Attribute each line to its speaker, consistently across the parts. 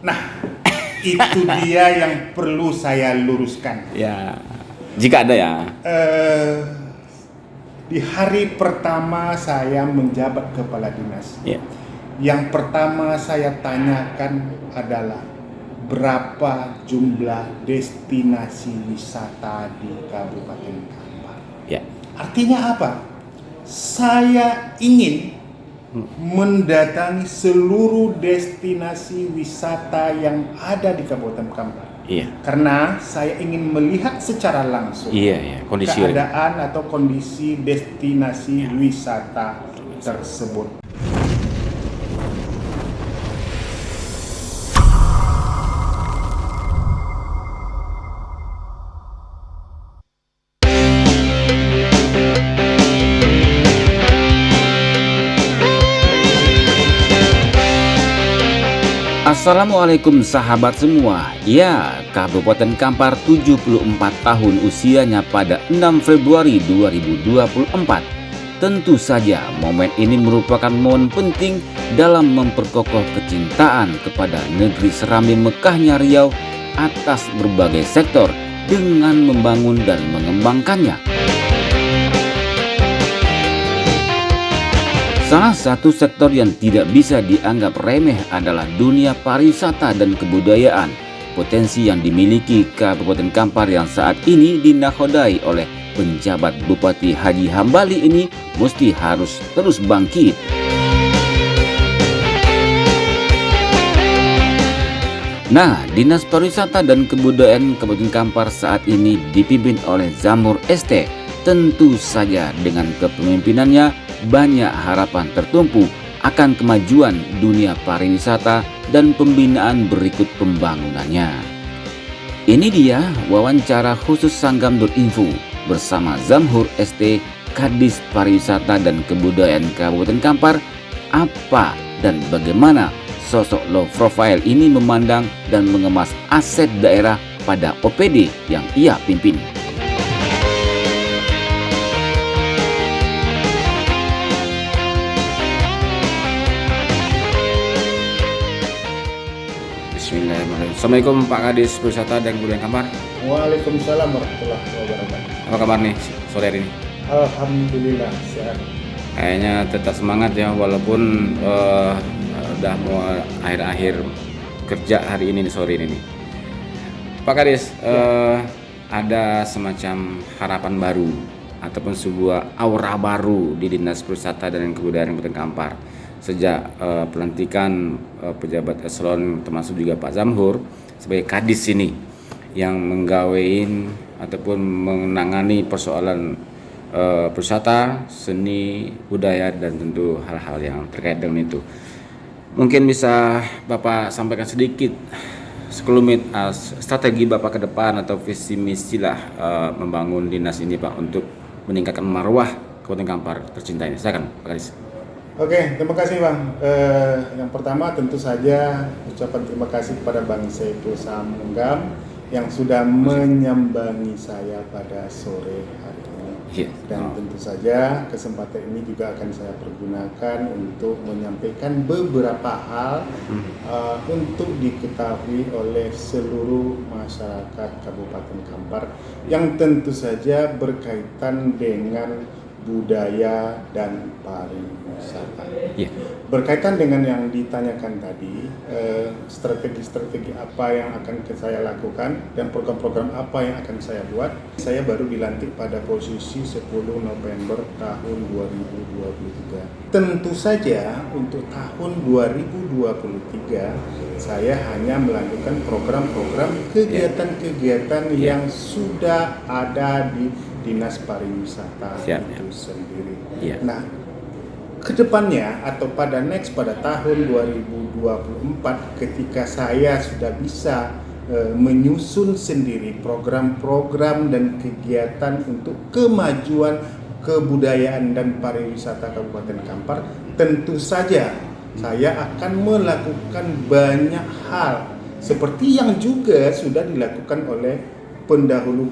Speaker 1: Nah, itu dia yang perlu saya luruskan.
Speaker 2: Ya, jika ada ya.
Speaker 1: Di hari pertama saya menjabat kepala dinas,
Speaker 2: Ya.
Speaker 1: yang pertama saya tanyakan adalah berapa jumlah destinasi wisata di Kabupaten Kampar.
Speaker 2: Ya.
Speaker 1: Artinya apa? Saya ingin mendatangi seluruh destinasi wisata yang ada di Kabupaten Kampar.
Speaker 2: Iya.
Speaker 1: Karena saya ingin melihat secara langsung
Speaker 2: Kondisi
Speaker 1: keadaan atau kondisi destinasi wisata tersebut.
Speaker 2: Assalamualaikum sahabat semua. Ya, Kabupaten Kampar 74 tahun usianya pada 6 Februari 2024. Tentu saja momen ini merupakan momen penting dalam memperkokoh kecintaan kepada negeri serambi Mekahnya Riau atas berbagai sektor dengan membangun dan mengembangkannya. Salah satu sektor yang tidak bisa dianggap remeh adalah dunia pariwisata dan kebudayaan. Potensi yang dimiliki Kabupaten Kampar yang saat ini dinakodai oleh penjabat Bupati Haji Hambali ini mesti harus terus bangkit. Nah, Dinas Pariwisata dan Kebudayaan Kabupaten Kampar saat ini dipimpin oleh Zamhur ST. Tentu saja dengan kepemimpinannya banyak harapan tertumpu akan kemajuan dunia pariwisata dan pembinaan berikut pembangunannya. Ini dia wawancara khusus Sanggam.info bersama Zamhur ST, Kadis Pariwisata dan Kebudayaan Kabupaten Kampar. Apa dan bagaimana sosok low profile ini memandang dan mengemas aset daerah pada OPD yang ia pimpin. Bismillahirrahmanirrahim. Assalamualaikum Pak Kadis Pariwisata dan Kebudayaan Kampar.
Speaker 1: Waalaikumsalam warahmatullahi wabarakatuh.
Speaker 2: Apa kabar nih sore hari ini?
Speaker 1: Alhamdulillah sehat.
Speaker 2: Kayaknya tetap semangat ya walaupun udah mau akhir-akhir kerja hari ini sore ini nih. Pak Kadis, ada semacam harapan baru ataupun sebuah aura baru di Dinas Pariwisata dan Kebudayaan Kabupaten Kampar sejak pelantikan pejabat eselon termasuk juga Pak Zamhur sebagai kadis ini yang menggawein ataupun menangani persoalan pariwisata, seni, budaya dan tentu hal-hal yang terkait dengan itu. Mungkin bisa Bapak sampaikan sedikit sekelumit strategi Bapak ke depan atau visi misi lah membangun dinas ini Pak untuk meningkatkan marwah Kabupaten Kampar tercinta ini. Silakan Pak Kadis.
Speaker 1: Oke, terima kasih Bang. Yang pertama tentu saja ucapan terima kasih kepada Bang Saiful Sanggam yang sudah menyambangi saya pada sore hari ini. Dan tentu saja kesempatan ini juga akan saya pergunakan untuk menyampaikan beberapa hal untuk diketahui oleh seluruh masyarakat Kabupaten Kampar yang tentu saja berkaitan dengan budaya dan pariwisata. Berkaitan dengan yang ditanyakan tadi, strategi-strategi apa yang akan saya lakukan dan program-program apa yang akan saya buat. Saya baru dilantik pada posisi 10 November tahun 2023. Tentu saja untuk tahun 2023 saya hanya melakukan program-program kegiatan-kegiatan yang sudah ada di Dinas Pariwisata itu sendiri. Nah, kedepannya atau pada tahun 2024 ketika saya sudah bisa menyusun sendiri program-program dan kegiatan untuk kemajuan kebudayaan dan pariwisata Kabupaten Kampar, tentu saja saya akan melakukan banyak hal seperti yang juga sudah dilakukan oleh pendahulu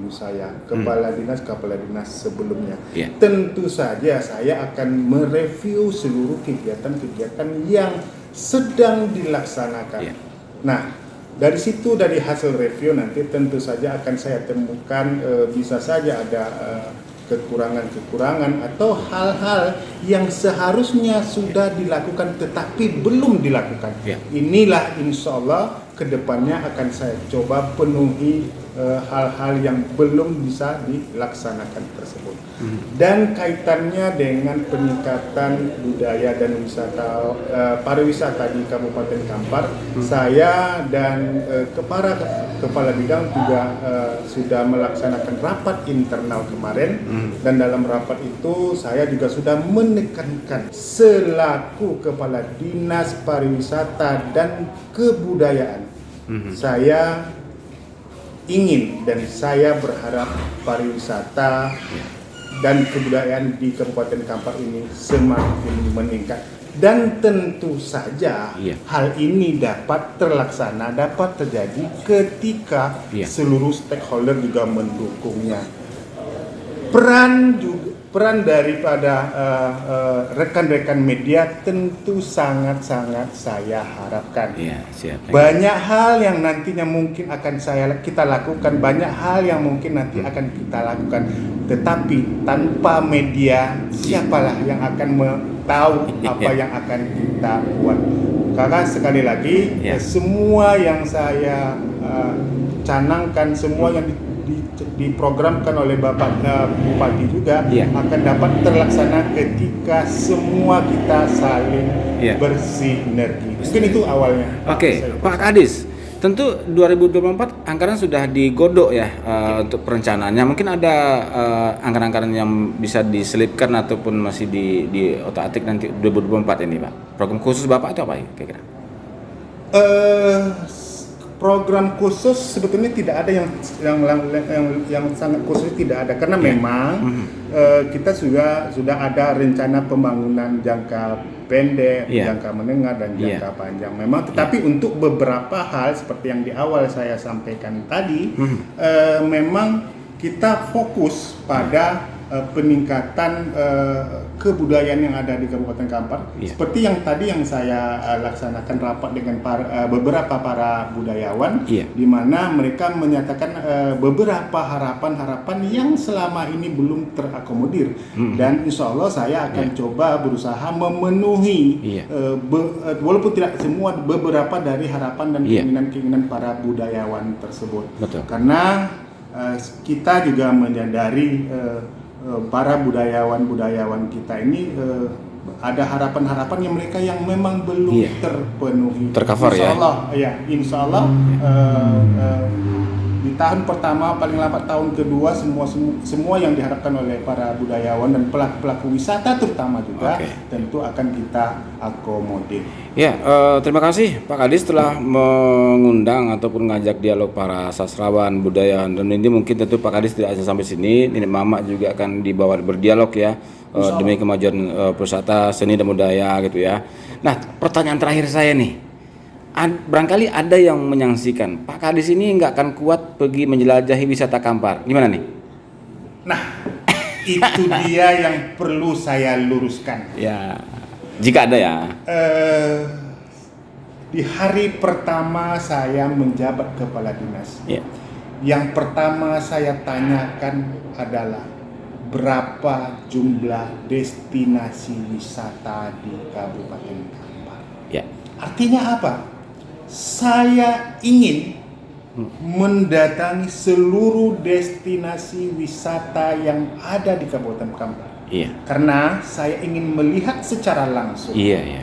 Speaker 1: saya, kepala dinas sebelumnya. Tentu saja saya akan mereview seluruh kegiatan-kegiatan yang sedang dilaksanakan. Nah, dari situ, dari hasil review nanti tentu saja akan saya temukan bisa saja ada kekurangan-kekurangan atau hal-hal yang seharusnya sudah dilakukan tetapi belum dilakukan.
Speaker 2: Ya.
Speaker 1: Inilah insya Allah kedepannya akan saya coba penuhi hal-hal yang belum bisa dilaksanakan tersebut. Dan kaitannya dengan peningkatan budaya dan wisata pariwisata di Kabupaten Kampar, saya dan kepala bidang juga sudah melaksanakan rapat internal kemarin, dan dalam rapat itu saya juga sudah menekankan selaku kepala dinas pariwisata dan kebudayaan, saya ingin dan saya berharap pariwisata dan kebudayaan di Kabupaten Kampar ini semakin meningkat, dan tentu saja hal ini dapat terlaksana, dapat terjadi ketika seluruh stakeholder juga mendukungnya. Peran daripada rekan-rekan media tentu sangat-sangat saya harapkan.
Speaker 2: Siap.
Speaker 1: Banyak hal yang nantinya mungkin akan kita lakukan, banyak hal yang mungkin nanti akan kita lakukan. Tetapi tanpa media, siapalah yang akan tahu apa yang akan kita buat. Karena sekali lagi, semua yang saya canangkan, semua yang diprogramkan oleh Bapak Bupati juga akan dapat terlaksana ketika semua kita saling bersinergi. Mungkin itu awalnya.
Speaker 2: Oke, Pak Kadis, tentu 2024 anggaran sudah digodok ya untuk perencanaannya. Mungkin ada anggaran-anggaran yang bisa diselipkan ataupun masih di otak-atik nanti 2024 ini, Pak. Program khusus Bapak itu apa ya kira-kira?
Speaker 1: Program khusus sebetulnya tidak ada yang sangat khusus, tidak ada, karena memang kita sudah ada rencana pembangunan jangka pendek, jangka menengah dan jangka panjang. Memang tetapi untuk beberapa hal seperti yang di awal saya sampaikan tadi, memang kita fokus pada peningkatan kebudayaan yang ada di Kabupaten Kampar, seperti yang tadi yang saya laksanakan rapat dengan beberapa para budayawan, di mana mereka menyatakan beberapa harapan-harapan yang selama ini belum terakomodir, dan insya Allah saya akan coba berusaha memenuhi walaupun tidak semua, beberapa dari harapan dan keinginan-keinginan para budayawan tersebut.
Speaker 2: Betul.
Speaker 1: Karena kita juga menyadari para budayawan kita ini ada harapan-harapan yang mereka yang memang belum terpenuhi.
Speaker 2: Tercover
Speaker 1: Insya Allah di tahun pertama, paling lambat tahun kedua, semua yang diharapkan oleh para budayawan dan pelaku wisata terutama juga tentu akan kita akomodir.
Speaker 2: Terima kasih Pak Kadis telah mengundang ataupun ngajak dialog para sastrawan, budayawan, dan ini mungkin tentu Pak Kadis tidak hanya sampai sini, Nenek Mama juga akan dibawa berdialog ya demi kemajuan pariwisata, seni dan budaya gitu ya. Nah, pertanyaan terakhir saya nih. Barangkali ada yang menyaksikan Pak Kadis ini nggak akan kuat pergi menjelajahi wisata Kampar. Gimana nih?
Speaker 1: Nah, itu dia yang perlu saya luruskan.
Speaker 2: Jika ada ya.
Speaker 1: Di hari pertama saya menjabat kepala dinas, yang pertama saya tanyakan adalah berapa jumlah destinasi wisata di Kabupaten Kampar. Artinya apa? Saya ingin mendatangi seluruh destinasi wisata yang ada di Kabupaten Kampar. Karena saya ingin melihat secara langsung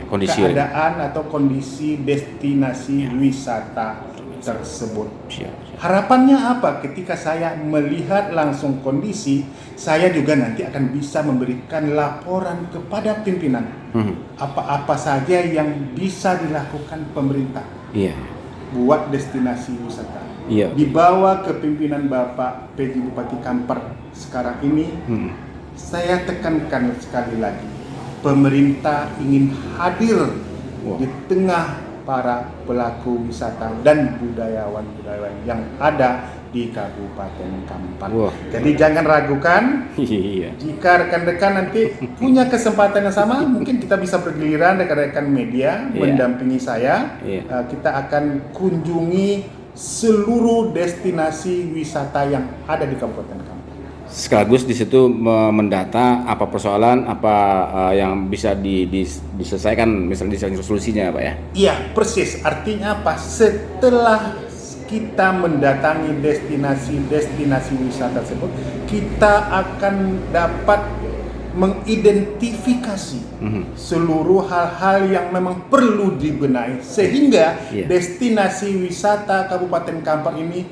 Speaker 2: kondisi
Speaker 1: keadaan atau kondisi destinasi wisata tersebut. Harapannya apa? Ketika saya melihat langsung kondisi, saya juga nanti akan bisa memberikan laporan kepada pimpinan apa-apa saja yang bisa dilakukan pemerintah buat destinasi wisata. Dibawa ke pimpinan Bapak PJ Bupati Kampar sekarang ini, saya tekankan sekali lagi, pemerintah ingin hadir di tengah para pelaku wisata dan budayawan yang ada di Kabupaten Kampar.
Speaker 2: Wah.
Speaker 1: Jadi jangan ragukan.
Speaker 2: Iya.
Speaker 1: Jika rekan-rekan nanti punya kesempatan yang sama, mungkin kita bisa bergiliran rekan-rekan media
Speaker 2: Iya.
Speaker 1: mendampingi saya.
Speaker 2: Iya.
Speaker 1: Kita akan kunjungi seluruh destinasi wisata yang ada di Kabupaten Kampar.
Speaker 2: Sekaligus di situ mendata apa persoalan apa yang bisa diselesaikan, misalnya di solusinya Pak ya.
Speaker 1: Iya, persis. Artinya apa? Setelah kita mendatangi destinasi wisata tersebut, kita akan dapat mengidentifikasi seluruh hal-hal yang memang perlu dibenahi sehingga
Speaker 2: Iya.
Speaker 1: destinasi wisata Kabupaten Kampar ini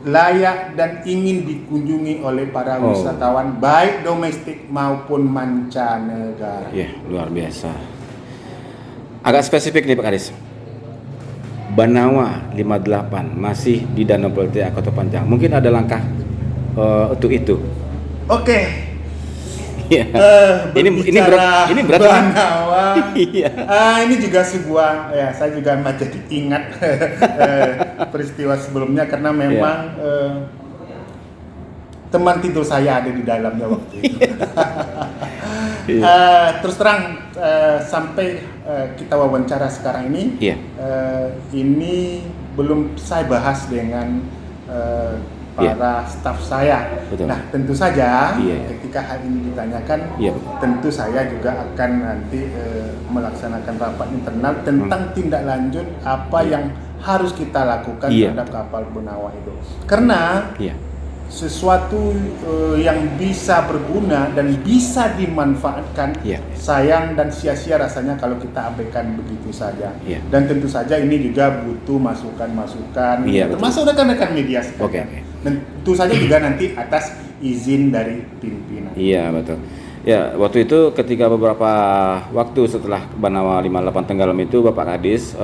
Speaker 1: layak dan ingin dikunjungi oleh para wisatawan baik domestik maupun mancanegara.
Speaker 2: Iya, luar biasa. Agak spesifik nih Pak Kadis. Banawa 58 masih di Danau Peltia Kota Panjang. Mungkin ada langkah untuk itu.
Speaker 1: Oke.
Speaker 2: Iya. Ini berat kan?
Speaker 1: Banawa.
Speaker 2: Iya.
Speaker 1: Ini juga sebuah saya juga jadi ingat peristiwa sebelumnya karena memang teman tidur saya ada di dalamnya waktu itu. Terus terang sampai kita wawancara sekarang ini, ini belum saya bahas dengan para staf saya.
Speaker 2: Betul.
Speaker 1: Nah, tentu saja ketika hal ini ditanyakan, tentu saya juga akan nanti melaksanakan rapat internal tentang tindak lanjut apa yang harus kita lakukan terhadap kapal Banawa itu. Karena sesuatu yang bisa berguna dan bisa dimanfaatkan, sayang dan sia-sia rasanya kalau kita abaikan begitu saja. Dan tentu saja ini juga butuh masukan-masukan, termasuk rekan-rekan media sekalian. Dan tentu saja juga nanti atas izin dari pimpinan.
Speaker 2: Iya, betul. Ya, waktu itu ketika beberapa waktu setelah Banawa 58 tenggelam itu Bapak Kadis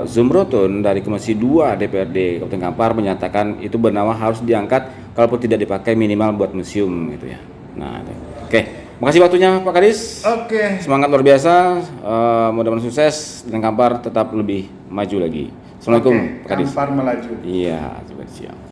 Speaker 2: Zumrotun dari Komisi 2 DPRD Kabupaten Kampar menyatakan itu Banawa harus diangkat kalaupun tidak dipakai minimal buat museum gitu ya. Nah, oke. Makasih waktunya Pak Kadis.
Speaker 1: Oke.
Speaker 2: Semangat luar biasa. Mudah-mudahan sukses dan Kampar tetap lebih maju lagi. Assalamualaikum Pak Kadis.
Speaker 1: Kampar melaju.
Speaker 2: Iya, siap.